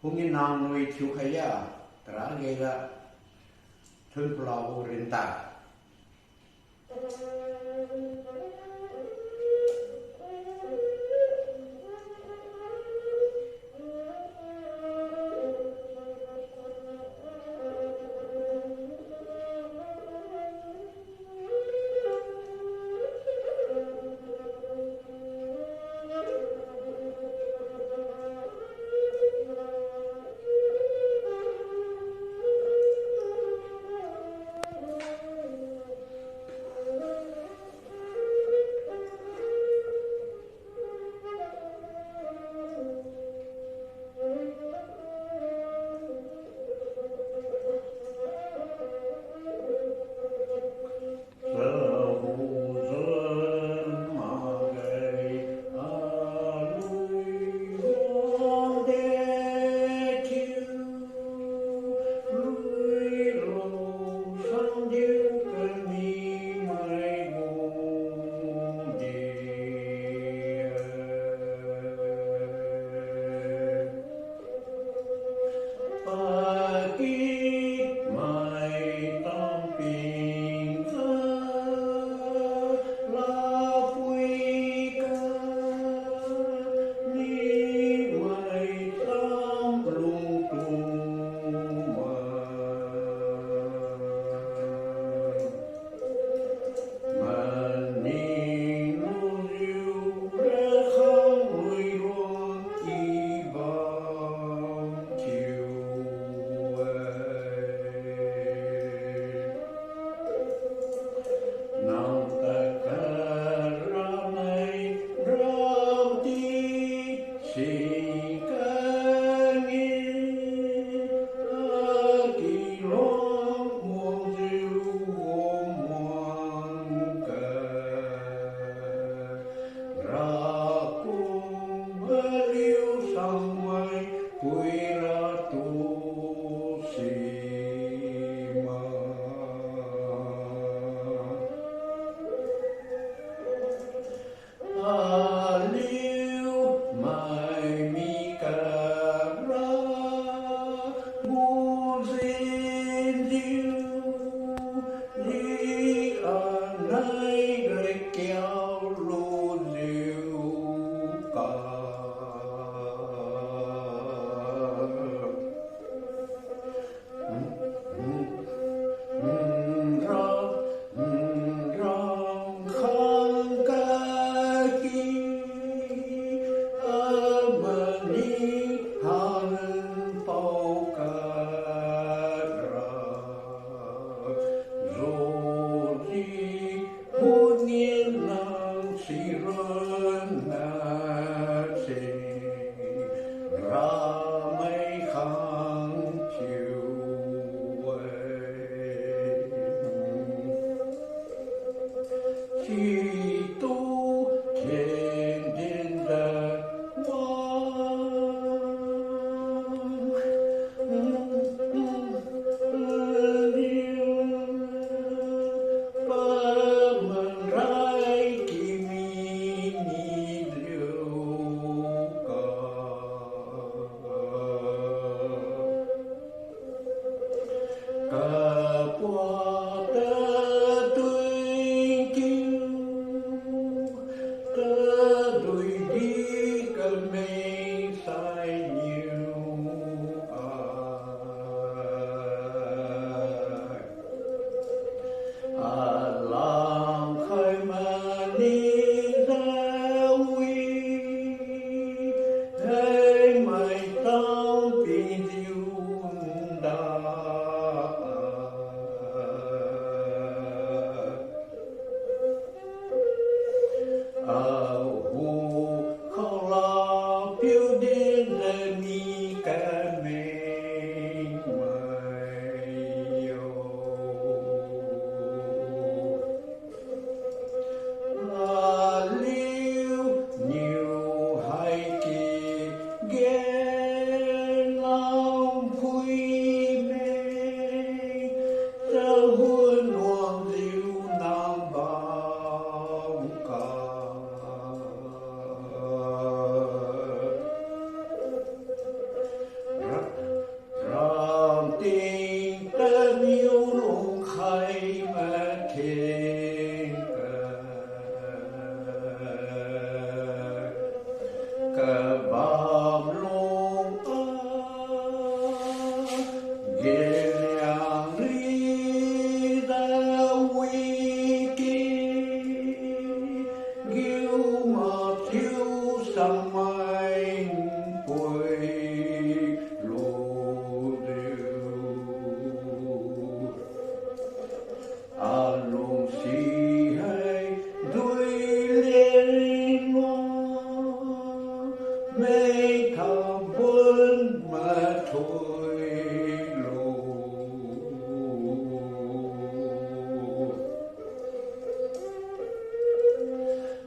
Hunginnang nuôi thiếu khaya tra gây ra Thunphulakbou Rentta.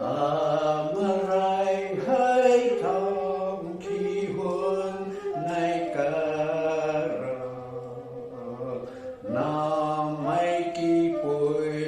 Amarai hai tham khi huân nay cara nam mai ki poi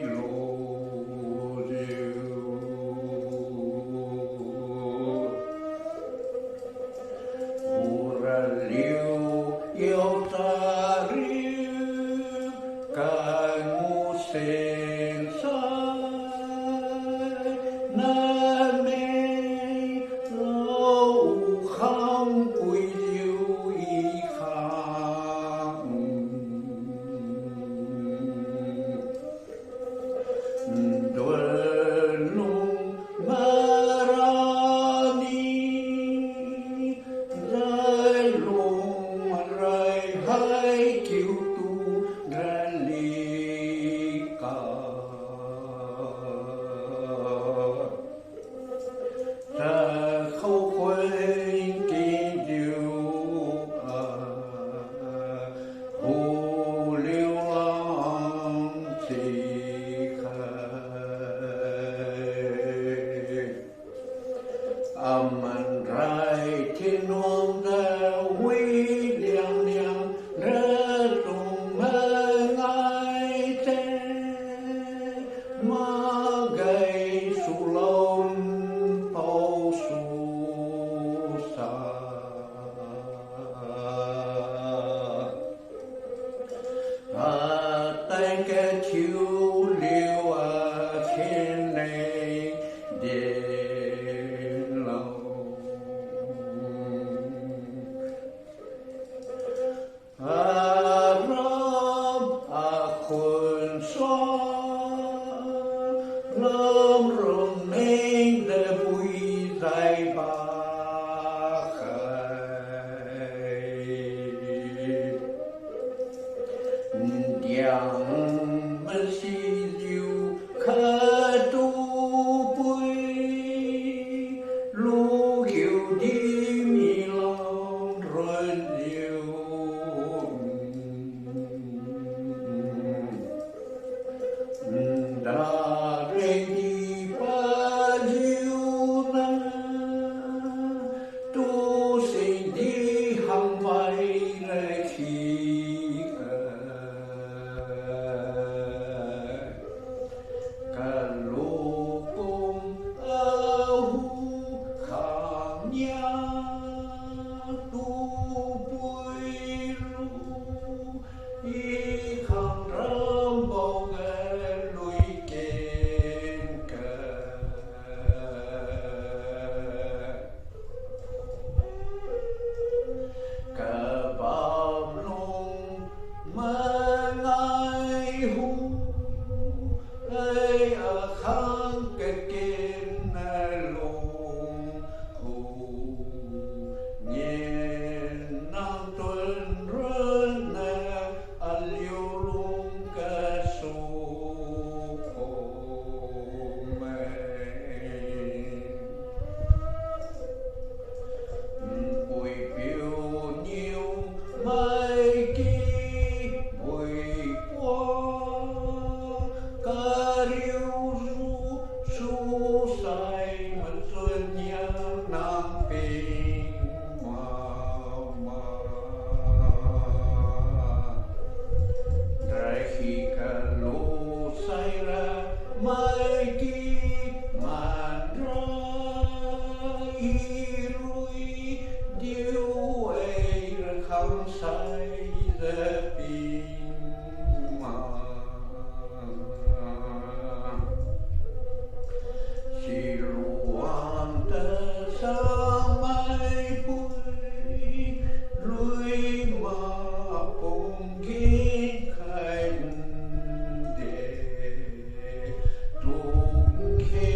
lo diu Wisialiu yêu ta riu kai mu sen sai na me lâu không quy diu y khang đôi lung marani rơi lung rơi hai kiều tu ra ly ca ta khâu quên kỳ diệu hồ liêu lang chỉ khai aman rai thiên hương ta quy liang liang ra tung mơ ngai thế ma gây su lôn bao su sa tay cái chiếu liêu trên này đến lâu Ram khôn xóa lâm rộn mênh để bùi dài ba khai Diang mà si diu khá tu bùi lu kiều đi mi lòng rồi diu đã rê đi ba diu na tu sinh đi hằng vay rê khi cả lô công âu khang nha tu bùi lu y khang ram bao nghe lùi kên cả bàm lung mơ ngai hu ai ở khang cái kên lung hu nhiên năng tuần rơn nè liu lung ca su khổ mê bùi biểu nhiêu mai kỳ bùi qua ca riu ru su sai mất xuân nhớ nam bình hoa Rai khi cả lô say ra mai kỳ màn rai rui điêu ấy ra không say ra bình si luang ta sa mai bùi lui mà cùng kiến khai để tung khe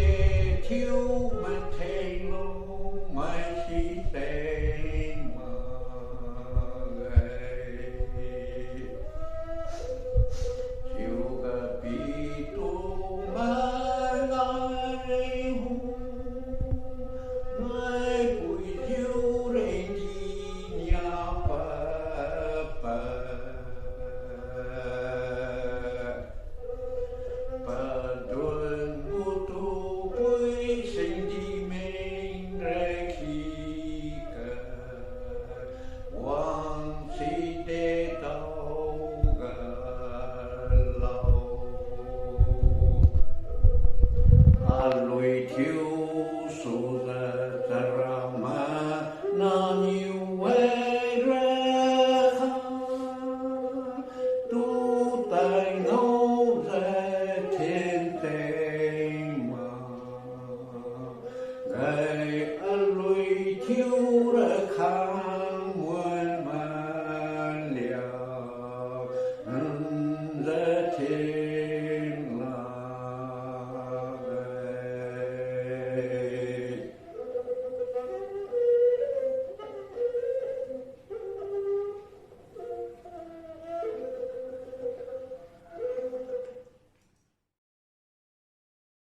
thiếu mà thế